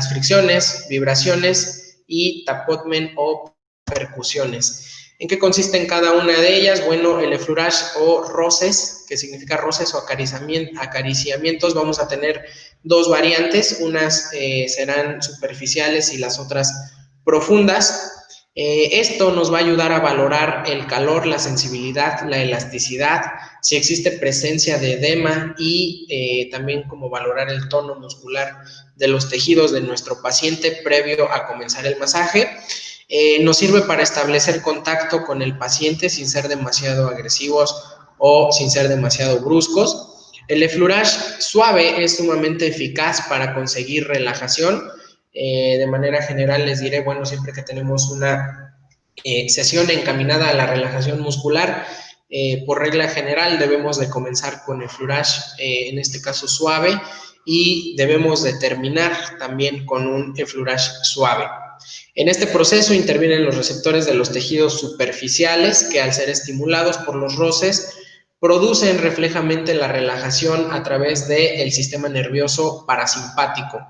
A: fricciones, vibraciones y tapotement o percusiones. ¿En qué consisten cada una de ellas? Bueno, el effleurage o roces, que significa roces o acariciamientos, vamos a tener dos variantes, unas serán superficiales y las otras profundas. Esto nos va a ayudar a valorar el calor, la sensibilidad, la elasticidad, si existe presencia de edema y también como valorar el tono muscular de los tejidos de nuestro paciente previo a comenzar el masaje. Nos sirve para establecer contacto con el paciente sin ser demasiado agresivos o sin ser demasiado bruscos. El effleurage suave es sumamente eficaz para conseguir relajación. De manera general les diré, bueno, siempre que tenemos una sesión encaminada a la relajación muscular, por regla general debemos de comenzar con effleurage, en este caso suave, y debemos de terminar también con un effleurage suave. En este proceso intervienen los receptores de los tejidos superficiales que al ser estimulados por los roces producen reflejamente la relajación a través del sistema nervioso parasimpático.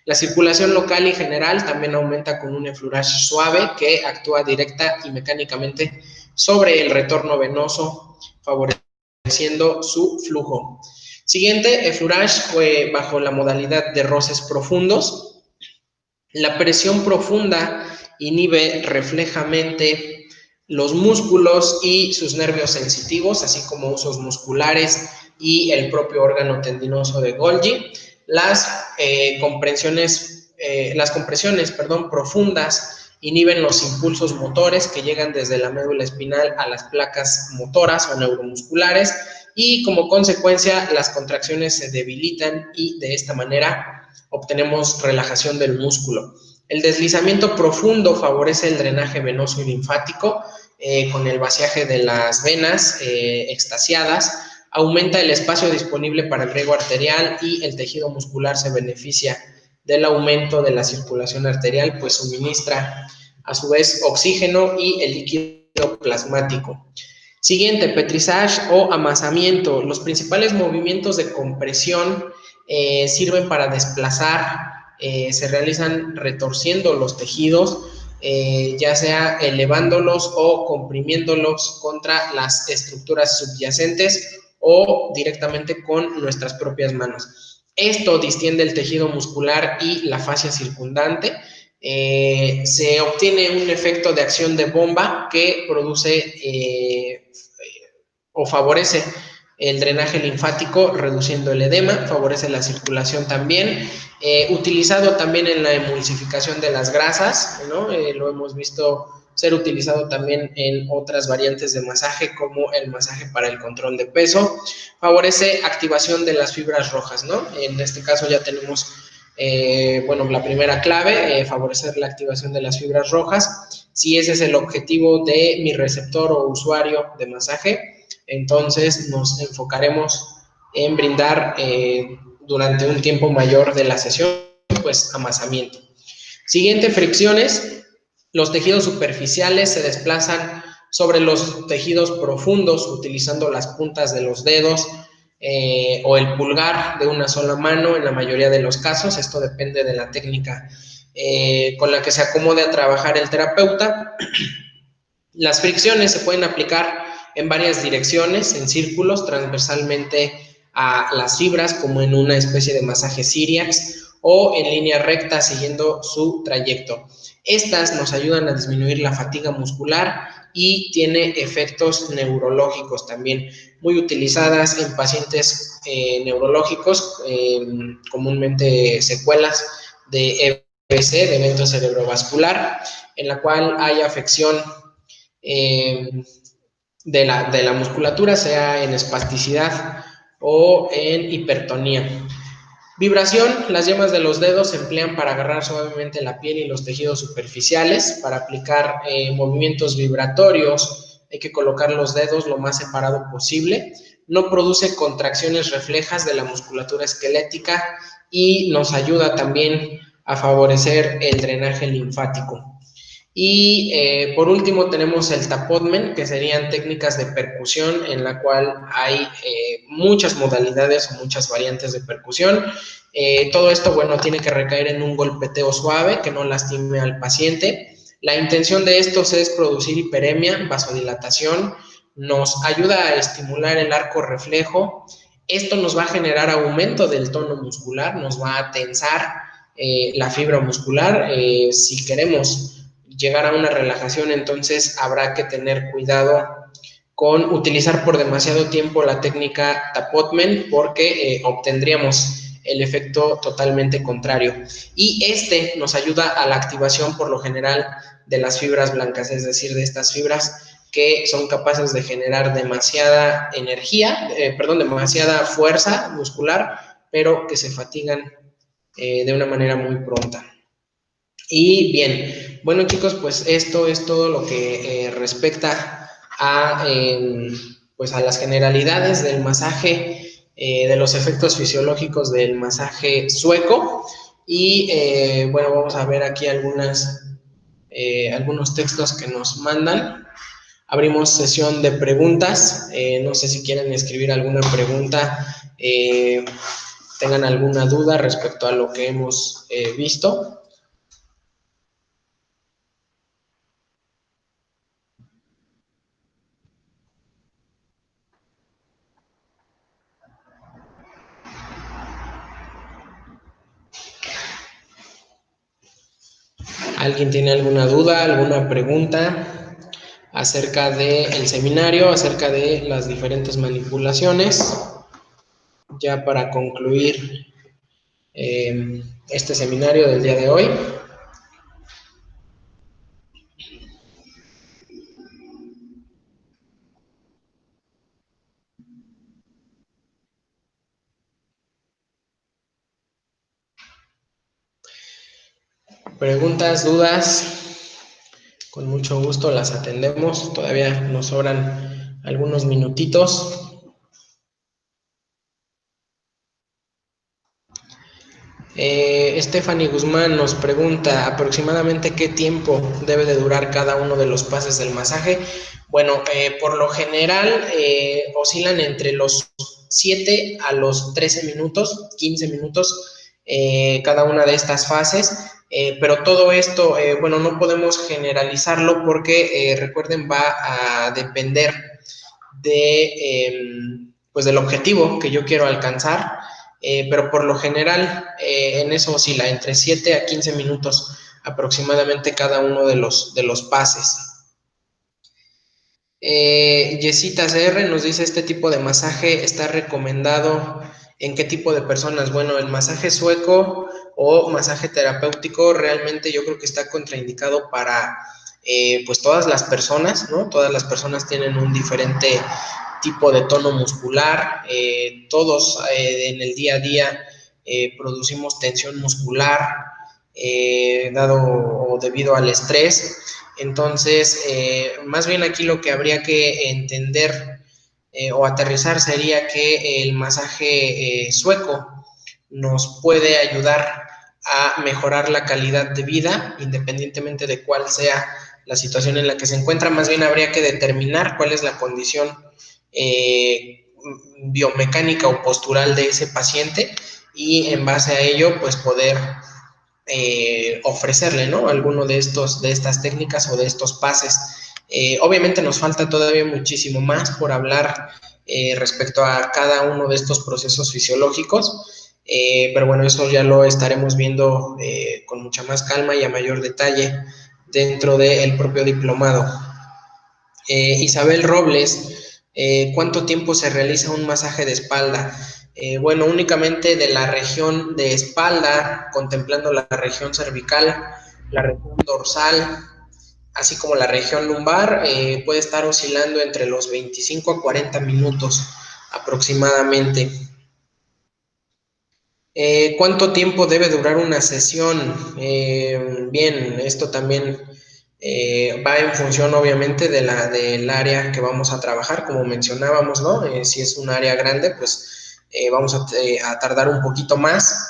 A: La circulación local y general también aumenta con un effleurage suave que actúa directa y mecánicamente sobre el retorno venoso, favoreciendo su flujo. Siguiente, effleurage bajo la modalidad de roces profundos. La presión profunda inhibe reflejamente los músculos y sus nervios sensitivos, así como usos musculares y el propio órgano tendinoso de Golgi. Las compresiones profundas inhiben los impulsos motores que llegan desde la médula espinal a las placas motoras o neuromusculares y como consecuencia las contracciones se debilitan y de esta manera obtenemos relajación del músculo. El deslizamiento profundo favorece el drenaje venoso y linfático con el vaciaje de las venas extasiadas, aumenta el espacio disponible para el riego arterial y el tejido muscular se beneficia del aumento de la circulación arterial, pues suministra a su vez oxígeno y el líquido plasmático. Siguiente, petrissage o amasamiento. Los principales movimientos de compresión sirven para desplazar, se realizan retorciendo los tejidos, ya sea elevándolos o comprimiéndolos contra las estructuras subyacentes o directamente con nuestras propias manos. Esto distiende el tejido muscular y la fascia circundante. Se obtiene un efecto de acción de bomba que produce o favorece el drenaje linfático, reduciendo el edema, favorece la circulación también, utilizado también en la emulsificación de las grasas, ¿no? Lo hemos visto ser utilizado también en otras variantes de masaje, como el masaje para el control de peso, favorece activación de las fibras rojas, ¿no? En este caso ya tenemos, bueno, la primera clave, favorecer la activación de las fibras rojas. Si ese es el objetivo de mi receptor o usuario de masaje, entonces nos enfocaremos en brindar durante un tiempo mayor de la sesión, pues amasamiento. Siguiente, fricciones. Los tejidos superficiales se desplazan sobre los tejidos profundos utilizando las puntas de los dedos o el pulgar de una sola mano en la mayoría de los casos. Esto depende de la técnica con la que se acomode a trabajar el terapeuta. Las fricciones se pueden aplicar en varias direcciones, en círculos, transversalmente a las fibras, como en una especie de masaje Cyriax, o en línea recta siguiendo su trayecto. Estas nos ayudan a disminuir la fatiga muscular y tiene efectos neurológicos también, muy utilizadas en pacientes neurológicos, comúnmente secuelas de EBC, de evento cerebrovascular, en la cual hay afección de la musculatura, sea en espasticidad o en hipertonía. Vibración, las yemas de los dedos se emplean para agarrar suavemente la piel y los tejidos superficiales. Para aplicar movimientos vibratorios hay que colocar los dedos lo más separado posible. No produce contracciones reflejas de la musculatura esquelética y nos ayuda también a favorecer el drenaje linfático. Y por último tenemos el tapotement, que serían técnicas de percusión en la cual hay muchas modalidades o muchas variantes de percusión. Todo esto, bueno, tiene que recaer en un golpeteo suave que no lastime al paciente. La intención de estos es producir hiperemia, vasodilatación, nos ayuda a estimular el arco reflejo. Esto nos va a generar aumento del tono muscular, nos va a tensar la fibra muscular. Si queremos llegar a una relajación, entonces habrá que tener cuidado con utilizar por demasiado tiempo la técnica tapotement, porque obtendríamos el efecto totalmente contrario. Y este nos ayuda a la activación por lo general de las fibras blancas, es decir, de estas fibras que son capaces de generar demasiada energía, demasiada fuerza muscular, pero que se fatigan de una manera muy pronta. Y bien, bueno chicos, pues esto es todo lo que respecta a, pues a las generalidades del masaje, de los efectos fisiológicos del masaje sueco. Y bueno, vamos a ver aquí algunos textos que nos mandan. Abrimos sesión de preguntas. No sé si quieren escribir alguna pregunta, tengan alguna duda respecto a lo que hemos visto. ¿Alguien tiene alguna duda, alguna pregunta acerca del seminario, acerca de las diferentes manipulaciones? Ya para concluir este seminario del día de hoy. Preguntas, dudas, con mucho gusto las atendemos. Todavía nos sobran algunos minutitos. Stephanie Guzmán nos pregunta aproximadamente qué tiempo debe de durar cada uno de los pases del masaje. Bueno, por lo general oscilan entre los 7 a los 13 minutos, 15 minutos cada una de estas fases, pero todo esto, bueno, no podemos generalizarlo porque recuerden, va a depender de, pues del objetivo que yo quiero alcanzar. Pero por lo general en eso oscila entre 7 a 15 minutos aproximadamente cada uno de los pases. Yesita CR nos dice, este tipo de masaje está recomendado en qué tipo de personas. Bueno, el masaje sueco o masaje terapéutico realmente yo creo que está contraindicado para pues todas las personas, ¿no? Todas las personas tienen un diferente tipo de tono muscular, todos en el día a día producimos tensión muscular dado o debido al estrés. Entonces, más bien aquí lo que habría que entender o aterrizar sería que el masaje sueco nos puede ayudar a mejorar la calidad de vida, independientemente de cuál sea la situación en la que se encuentra. Más bien habría que determinar cuál es la condición biomecánica o postural de ese paciente y en base a ello, pues poder ofrecerle, ¿no? Alguno de estas técnicas o de estos pases. Obviamente nos falta todavía muchísimo más por hablar respecto a cada uno de estos procesos fisiológicos, pero bueno, eso ya lo estaremos viendo con mucha más calma y a mayor detalle dentro del propio diplomado. Isabel Robles, ¿cuánto tiempo se realiza un masaje de espalda? Bueno, únicamente de la región de espalda, contemplando la región cervical, la región dorsal, así como la región lumbar, puede estar oscilando entre los 25 a 40 minutos aproximadamente. ¿Cuánto tiempo debe durar una sesión? Bien, esto también va en función obviamente del área que vamos a trabajar, como mencionábamos, ¿no? Si es un área grande, pues vamos a tardar un poquito más.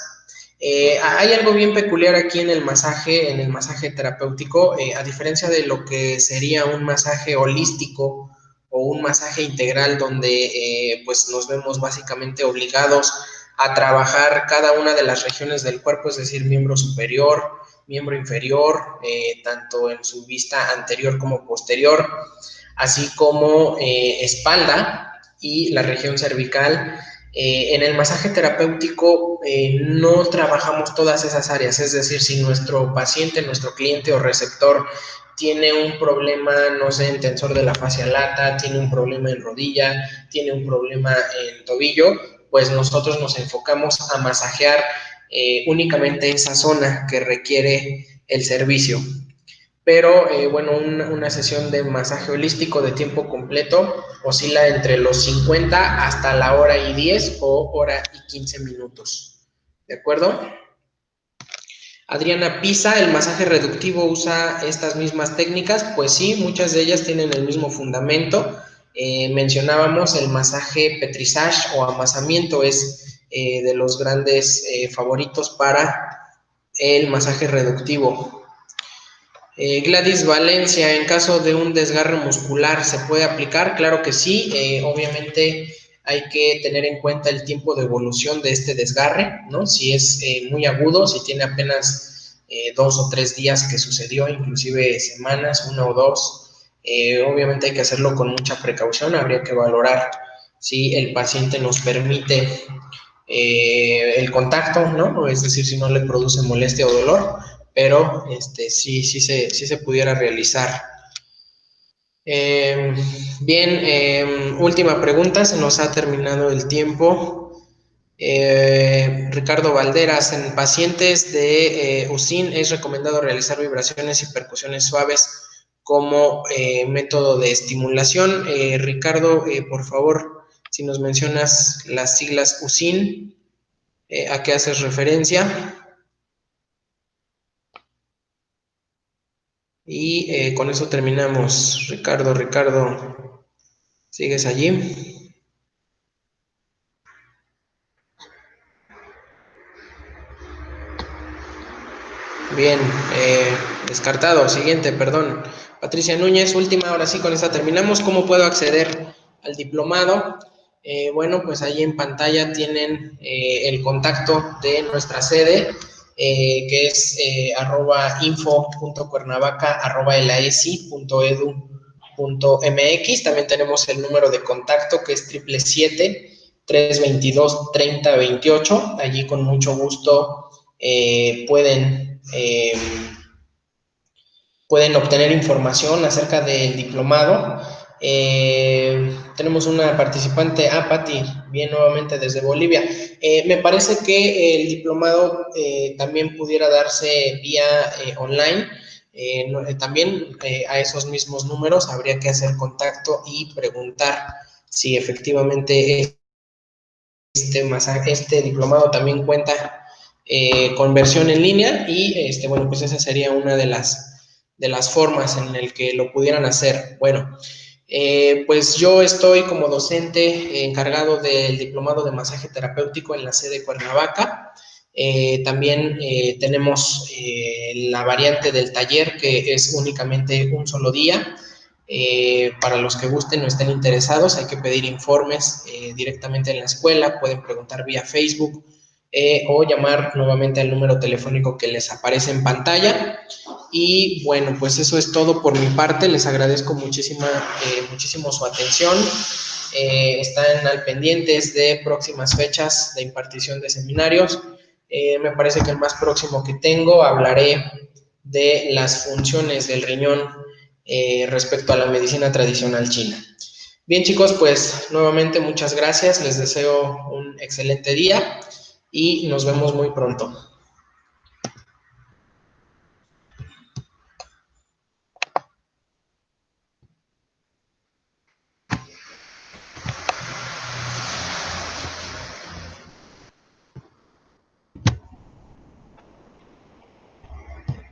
A: Hay algo bien peculiar aquí en el masaje terapéutico, a diferencia de lo que sería un masaje holístico o un masaje integral donde pues nos vemos básicamente obligados a trabajar cada una de las regiones del cuerpo, es decir, miembro superior, miembro inferior, tanto en su vista anterior como posterior, así como espalda y la región cervical. En el masaje terapéutico no trabajamos todas esas áreas, es decir, si nuestro paciente, nuestro cliente o receptor tiene un problema, no sé, en tensor de la fascia lata, tiene un problema en rodilla, tiene un problema en tobillo, pues nosotros nos enfocamos a masajear únicamente esa zona que requiere el servicio. Pero bueno, una sesión de masaje holístico de tiempo completo oscila entre los 50 hasta la hora y 10 o hora y 15 minutos. ¿De acuerdo? Adriana Pisa, ¿el masaje reductivo usa estas mismas técnicas? Pues sí, muchas de ellas tienen el mismo fundamento. Mencionábamos el masaje petrisage o amasamiento, es de los grandes favoritos para el masaje reductivo. Gladys Valencia, en caso de un desgarre muscular, ¿se puede aplicar? Claro que sí, obviamente hay que tener en cuenta el tiempo de evolución de este desgarre, ¿no? Si es muy agudo, si tiene apenas 2 o 3 días que sucedió, inclusive semanas, 1 o 2, obviamente hay que hacerlo con mucha precaución, habría que valorar si el paciente nos permite el contacto, ¿no? Es decir, si no le produce molestia o dolor, pero sí se pudiera realizar. Bien, última pregunta, se nos ha terminado el tiempo. Ricardo Valderas, en pacientes de UCIN es recomendado realizar vibraciones y percusiones suaves como método de estimulación. Ricardo, por favor, si nos mencionas las siglas UCIN, ¿a qué haces referencia? Y con eso terminamos. Ricardo, ¿sigues allí? Bien, descartado. Siguiente, perdón. Patricia Núñez, última, ahora sí con esta terminamos. ¿Cómo puedo acceder al diplomado? Bueno, pues ahí en pantalla tienen el contacto de nuestra sede, que es info.cuernavaca@elaesi.edu.mx. También tenemos el número de contacto que es 777-322-3028. Allí con mucho gusto pueden obtener información acerca del diplomado. Tenemos una participante, Pati, bien nuevamente desde Bolivia. Me parece que el diplomado también pudiera darse vía online. También a esos mismos números habría que hacer contacto y preguntar si efectivamente este diplomado también cuenta con versión en línea y bueno, pues esa sería una de las formas en el que lo pudieran hacer. Bueno, pues yo estoy como docente encargado del diplomado de masaje terapéutico en la sede Cuernavaca. También tenemos la variante del taller, que es únicamente un solo día. Para los que gusten o estén interesados, hay que pedir informes directamente en la escuela, pueden preguntar vía Facebook o llamar nuevamente al número telefónico que les aparece en pantalla. Y bueno, pues eso es todo por mi parte. Les agradezco muchísimo su atención. Están al pendientes de próximas fechas de impartición de seminarios. Me parece que el más próximo que tengo hablaré de las funciones del riñón respecto a la medicina tradicional china. Bien, chicos, pues nuevamente muchas gracias. Les deseo un excelente día y nos vemos muy pronto.